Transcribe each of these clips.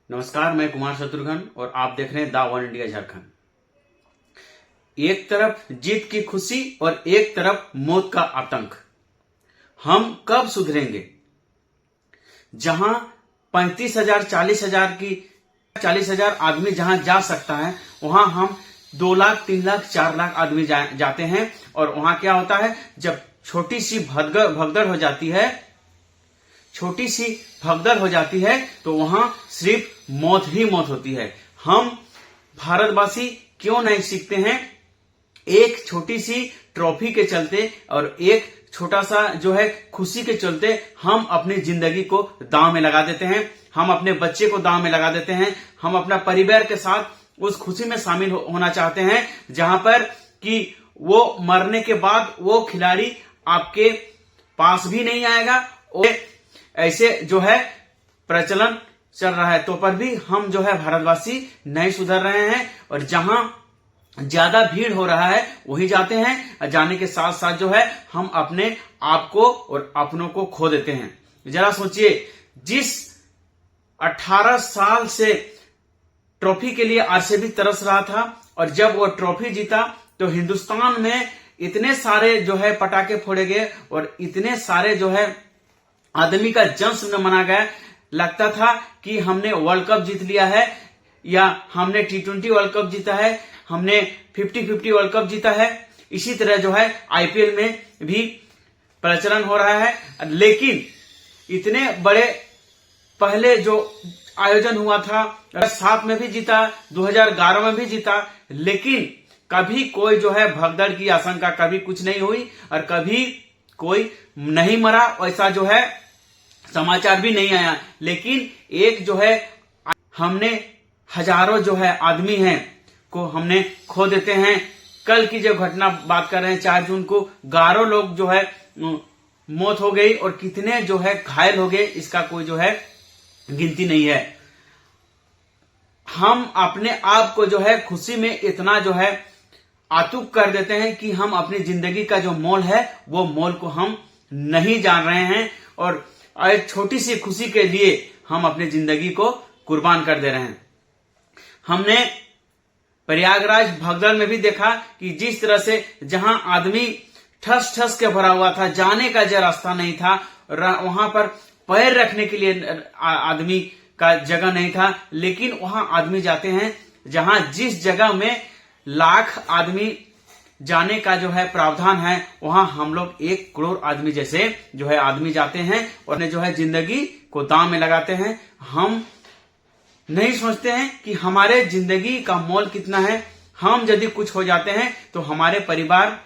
नमस्कार, मैं कुमार शत्रुघ्न और आप देख रहे हैं द वन इंडिया झारखंड। एक तरफ जीत की खुशी और एक तरफ मौत का आतंक। हम कब सुधरेंगे? जहां 35,000 40,000 आदमी जहां जा सकता है, वहां हम 2 लाख 3 लाख 4 लाख आदमी जाते हैं। और वहां क्या होता है, जब छोटी सी भगदड़ हो जाती है तो वहां सिर्फ मौत ही मौत होती है। हम भारतवासी क्यों नहीं सीखते हैं? एक छोटी सी ट्रॉफी के चलते और एक छोटा सा जो है खुशी के चलते हम अपनी जिंदगी को दांव में लगा देते हैं। हम अपने बच्चे को दांव में लगा देते हैं। हम अपना परिवार के साथ उस खुशी में शामिल होना चाहते हैं जहां पर कि वो मरने के बाद वो खिलाड़ी आपके पास भी नहीं आएगा। और ऐसे जो है प्रचलन चल रहा है, तो पर भी हम जो है भारतवासी नहीं सुधर रहे हैं। और जहां ज्यादा भीड़ हो रहा है वही जाते हैं। जाने के साथ साथ जो है हम अपने आप को और अपनों को खो देते हैं। जरा सोचिए, जिस 18 साल से ट्रॉफी के लिए आरसीबी तरस रहा था और जब वो ट्रॉफी जीता तो हिंदुस्तान में इतने सारे जो है पटाखे फोड़े गए और इतने सारे जो है आदमी का जश्न मना गया। लगता था कि हमने वर्ल्ड कप जीत लिया है या हमने T20 वर्ल्ड कप जीता है, हमने 50-50 वर्ल्ड कप जीता है। इसी तरह जो है आईपीएल में भी प्रचलन हो रहा है। लेकिन इतने बड़े पहले जो आयोजन हुआ था, 2007 में भी जीता, 2011 में भी जीता, लेकिन कभी कोई जो है भगदड़ की आशंका कभी कुछ नहीं हुई और कभी कोई नहीं मरा, ऐसा जो है समाचार भी नहीं आया। लेकिन एक जो है हमने हजारों जो है आदमी हैं को हमने खो देते हैं। कल की जो घटना बात कर रहे हैं, 4 जून को 11 लोग जो है मौत हो गई और कितने जो है घायल हो गए, इसका कोई जो है गिनती नहीं है। हम अपने आप को जो है खुशी में इतना जो है आतुक कर देते हैं कि हम अपनी जिंदगी का जो मोल है वो मोल को हम नहीं जान रहे हैं और एक छोटी सी खुशी के लिए हम अपनी जिंदगी को कुर्बान कर दे रहे हैं। हमने प्रयागराज भगदड़ में भी देखा कि जिस तरह से जहां आदमी ठस ठस के भरा हुआ था, जाने का जो रास्ता नहीं था, वहां पर पैर रखने के लिए आदमी का जगह नहीं था, लेकिन वहां आदमी जाते हैं जहां जिस जगह में लाख आदमी जाने का जो है प्रावधान है, वहां हम लोग 1 करोड़ आदमी जैसे जो है आदमी जाते हैं और जो है जिंदगी को दांव में लगाते हैं। हम नहीं सोचते हैं कि हमारे जिंदगी का मोल कितना है। हम यदि कुछ हो जाते हैं तो हमारे परिवार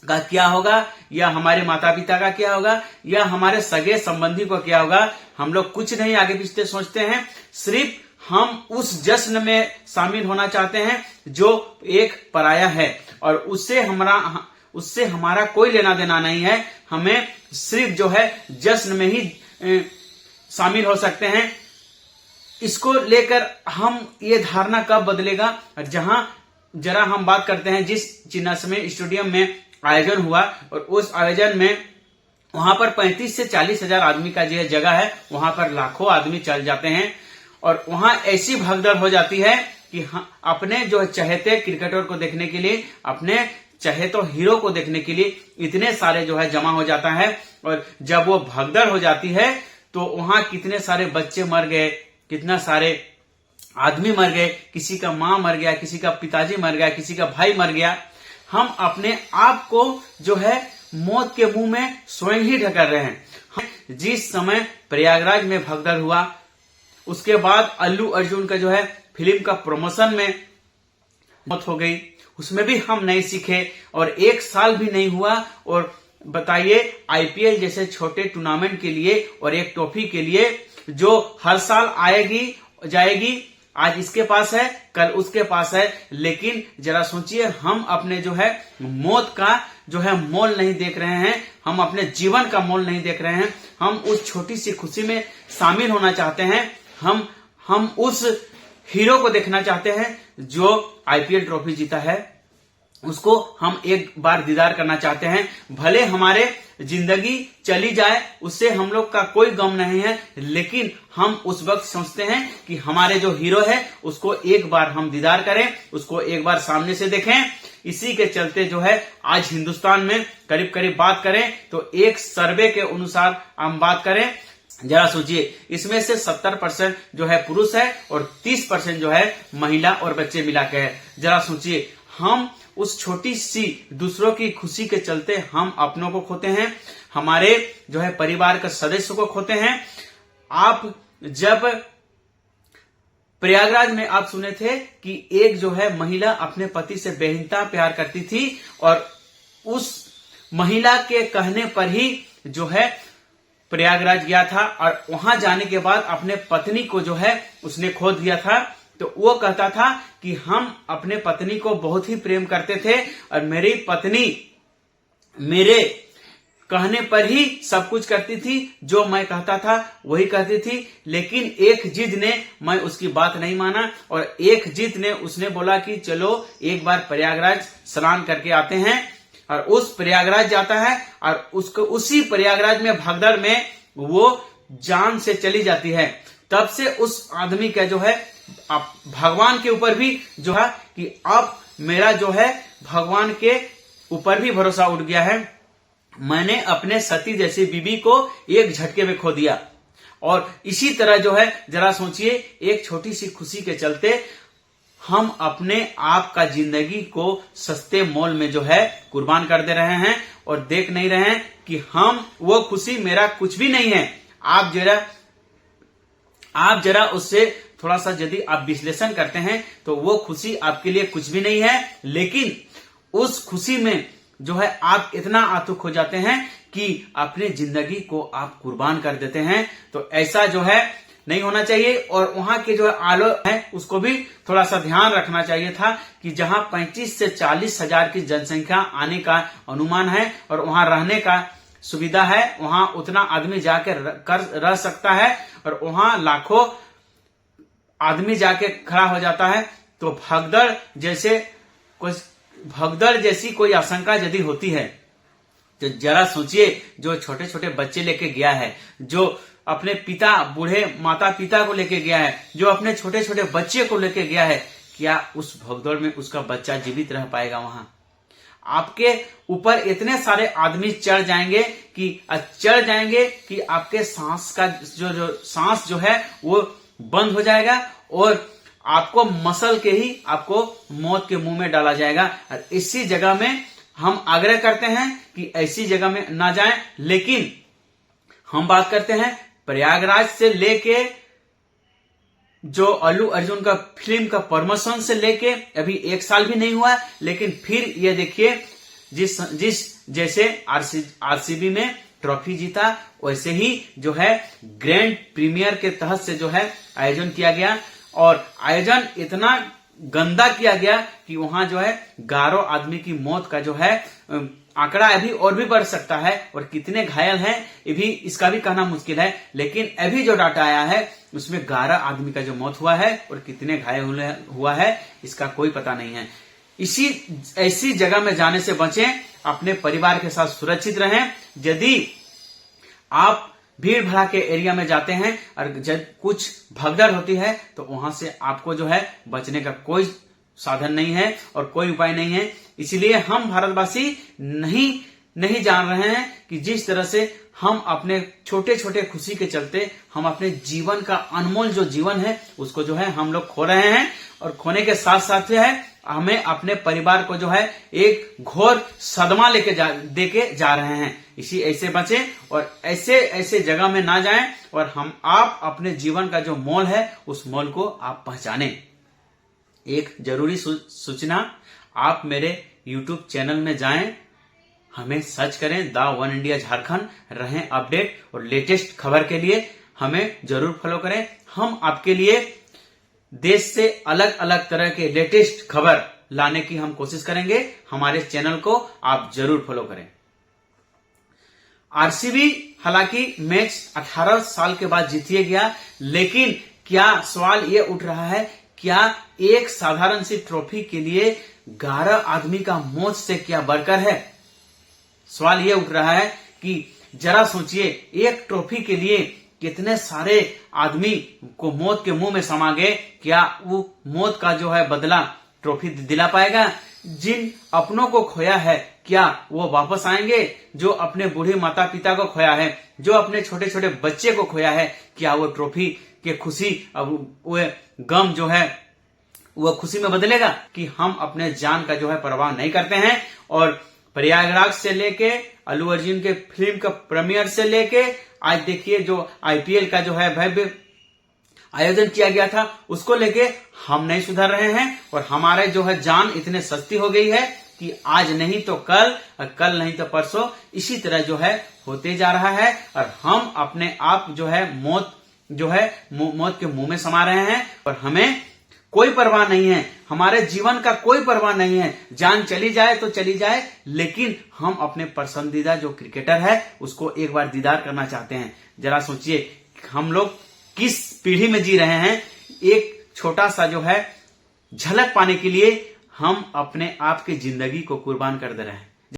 का क्या होगा, या हमारे माता पिता का क्या होगा, या हमारे सगे संबंधी को क्या होगा। हम लोग कुछ नहीं आगे पीछे सोचते हैं, सिर्फ हम उस जश्न में शामिल होना चाहते हैं जो एक पराया है और उससे हमारा कोई लेना देना नहीं है। हमें सिर्फ जो है जश्न में ही शामिल हो सकते हैं। इसको लेकर हम ये धारणा कब बदलेगा? जहां जरा हम बात करते हैं जिस चिन्नास्वामी स्टेडियम में आयोजन हुआ और उस आयोजन में वहां पर 35 से 40 हजार आदमी का जो जगह है, वहां पर लाखों आदमी चल जाते हैं और वहां ऐसी भगदड़ हो जाती है कि अपने जो चहेते क्रिकेटर को देखने के लिए, अपने चहेते हीरो को देखने के लिए इतने सारे जो है जमा हो जाता है। और जब वो भगदड़ हो जाती है तो वहां कितने सारे बच्चे मर गए, कितना सारे आदमी मर गए, किसी का मां मर गया, किसी का पिताजी मर गया, किसी का भाई मर गया। हम अपने आप को जो है मौत के मुंह में स्वयं ही ढकर रहे हैं। जिस समय प्रयागराज में भगदड़ हुआ, उसके बाद अल्लू अर्जुन का जो है फिल्म का प्रमोशन में मौत हो गई, उसमें भी हम नहीं सीखे और 1 साल भी नहीं हुआ। और बताइए, आईपीएल जैसे छोटे टूर्नामेंट के लिए और एक ट्रॉफी के लिए जो हर साल आएगी जाएगी, आज इसके पास है, कल उसके पास है, लेकिन जरा सोचिए, हम अपने जो है मौत का जो है मोल नहीं देख रहे हैं, हम अपने जीवन का मोल नहीं देख रहे हैं। हम उस छोटी सी खुशी में शामिल होना चाहते हैं। हम उस हीरो को देखना चाहते हैं जो आईपीएल ट्रॉफी जीता है, उसको हम एक बार दीदार करना चाहते हैं। भले हमारे जिंदगी चली जाए, उससे हम लोग का कोई गम नहीं है, लेकिन हम उस वक्त सोचते हैं कि हमारे जो हीरो है उसको एक बार हम दीदार करें, उसको एक बार सामने से देखें। इसी के चलते जो है आज हिंदुस्तान में करीब करीब बात करें तो एक सर्वे के अनुसार हम बात करें, जरा सोचिए, इसमें से 70% जो है पुरुष है और 30% जो है महिला और बच्चे मिला के है। जरा सोचिए, हम उस छोटी सी दूसरों की खुशी के चलते हम अपनों को खोते हैं, हमारे जो है परिवार के सदस्यों को खोते हैं। आप जब प्रयागराज में आप सुने थे कि एक जो है महिला अपने पति से बेइंतहा प्यार करती थी और उस महिला के कहने पर ही जो है प्रयागराज गया था और वहां जाने के बाद अपने पत्नी को जो है उसने खो दिया था। तो वो कहता था कि हम अपने पत्नी को बहुत ही प्रेम करते थे और मेरी पत्नी मेरे कहने पर ही सब कुछ करती थी, जो मैं कहता था वही कहती थी। लेकिन एक जिद ने मैं उसकी बात नहीं माना और एक जिद ने उसने बोला कि चलो एक बार प्रयागराज स्नान करके आते हैं, और उस प्रयागराज जाता है और उसको उसी प्रयागराज में भगदड़ में वो जान से चली जाती है। तब से उस आदमी का जो है भगवान के ऊपर भी जो है कि अब मेरा जो है भगवान के ऊपर भी भरोसा उठ गया है। मैंने अपने सती जैसी बीबी को एक झटके में खो दिया। और इसी तरह जो है जरा सोचिए, एक छोटी सी खुशी के चलते हम अपने आप का जिंदगी को सस्ते मोल में जो है कुर्बान कर दे रहे हैं और देख नहीं रहे हैं कि हम वो खुशी मेरा कुछ भी नहीं है। आप जरा उससे थोड़ा सा यदि आप विश्लेषण करते हैं तो वो खुशी आपके लिए कुछ भी नहीं है, लेकिन उस खुशी में जो है आप इतना आतुक हो जाते हैं कि अपनी जिंदगी को आप कुर्बान कर देते हैं। तो ऐसा जो है नहीं होना चाहिए। और वहां के जो आलो है उसको भी थोड़ा सा ध्यान रखना चाहिए था कि जहां 35 से 40 हजार की जनसंख्या आने का अनुमान है और वहां रहने का सुविधा है, वहां उतना आदमी जाके रह सकता है और वहां लाखों आदमी जाके खड़ा हो जाता है। तो भगदड़ जैसी कोई आशंका यदि होती है तो जरा सोचिए, जो छोटे छोटे बच्चे लेके गया है, जो अपने पिता बूढ़े माता पिता को लेके गया है, जो अपने छोटे छोटे बच्चे को लेके गया है, क्या उस भगदौड़ में उसका बच्चा जीवित रह पाएगा? वहां आपके ऊपर इतने सारे आदमी चढ़ जाएंगे कि आपके सांस का जो सांस जो है वो बंद हो जाएगा और आपको मसल के ही आपको मौत के मुंह में डाला जाएगा। और इसी जगह में हम आग्रह करते हैं कि ऐसी जगह में ना जाएं। लेकिन हम बात करते हैं प्रयागराज से लेके जो अल्लू अर्जुन का फिल्म का प्रमोशन से लेके अभी 1 साल भी नहीं हुआ, लेकिन फिर ये देखिए जैसे आरसीबी में ट्रॉफी जीता, वैसे ही जो है ग्रैंड प्रीमियर के तहत से जो है आयोजन किया गया और आयोजन इतना गंदा किया गया कि वहां जो है 11 आदमी की मौत का जो है आंकड़ा अभी और भी बढ़ सकता है और कितने घायल हैं ये भी इसका भी कहना मुश्किल है। लेकिन अभी जो डाटा आया है उसमें 11 आदमी का जो मौत हुआ है और कितने घायल हुआ है इसका कोई पता नहीं है। ऐसी जगह में जाने से बचें, अपने परिवार के साथ सुरक्षित रहें। यदि आप भीड़ भड़ा के एरिया में जाते हैं और जब कुछ भगदड़ होती है तो वहां से आपको जो है बचने का कोई साधन नहीं है और कोई उपाय नहीं है। इसीलिए हम भारतवासी नहीं जान रहे हैं कि जिस तरह से हम अपने छोटे छोटे खुशी के चलते हम अपने जीवन का अनमोल जो जीवन है उसको जो है हम लोग खो रहे हैं और खोने के साथ साथ जो है हमें अपने परिवार को जो है एक घोर सदमा देके जा रहे हैं। ऐसे बचें और ऐसे जगह में ना जाएं और आप अपने जीवन का जो मोल है उस मोल को आप पहचानें। एक जरूरी सूचना, आप मेरे YouTube चैनल में जाएं, हमें सर्च करें द वन इंडिया झारखंड, रहें अपडेट और लेटेस्ट खबर के लिए हमें जरूर फॉलो करें। हम आपके लिए देश से अलग अलग तरह के लेटेस्ट खबर लाने की हम कोशिश करेंगे। हमारे चैनल को आप जरूर फॉलो करें। आरसीबी हालांकि मैच 18 साल के बाद जीतिए गया, लेकिन क्या सवाल ये उठ रहा है, क्या एक साधारण सी ट्रॉफी के लिए 11 आदमी का मौत से क्या बढ़कर है। सवाल ये उठ रहा है कि जरा सोचिए, एक ट्रॉफी के लिए कितने सारे आदमी को मौत के मुंह में समा गए। क्या वो मौत का जो है बदला ट्रॉफी दिला पाएगा? जिन अपनों को खोया है क्या वो वापस आएंगे? जो अपने बूढ़े माता पिता को खोया है, जो अपने छोटे छोटे बच्चे को खोया है, क्या वो ट्रॉफी के खुशी अब वो गम जो है वो खुशी में बदलेगा? कि हम अपने जान का जो है परवाह नहीं करते हैं। और प्रयागराज से लेके अल्लू अर्जुन के फिल्म का प्रीमियर से लेके आज देखिए जो आईपीएल का जो है भव्य आयोजन किया गया था, उसको लेके हम नहीं सुधर रहे हैं। और हमारे जो है जान इतने सस्ती हो गई है कि आज नहीं तो कल और कल नहीं तो परसों इसी तरह जो है होते जा रहा है। और हम अपने आप जो है मौत के मुंह में समा रहे हैं और हमें कोई परवाह नहीं है, हमारे जीवन का कोई परवाह नहीं है। जान चली जाए तो चली जाए, लेकिन हम अपने पसंदीदा जो क्रिकेटर है उसको एक बार दीदार करना चाहते हैं। जरा सोचिए हम लोग किस पीढ़ी में जी रहे हैं। एक छोटा सा जो है झलक पाने के लिए हम अपने आप की जिंदगी को कुर्बान कर दे रहे हैं।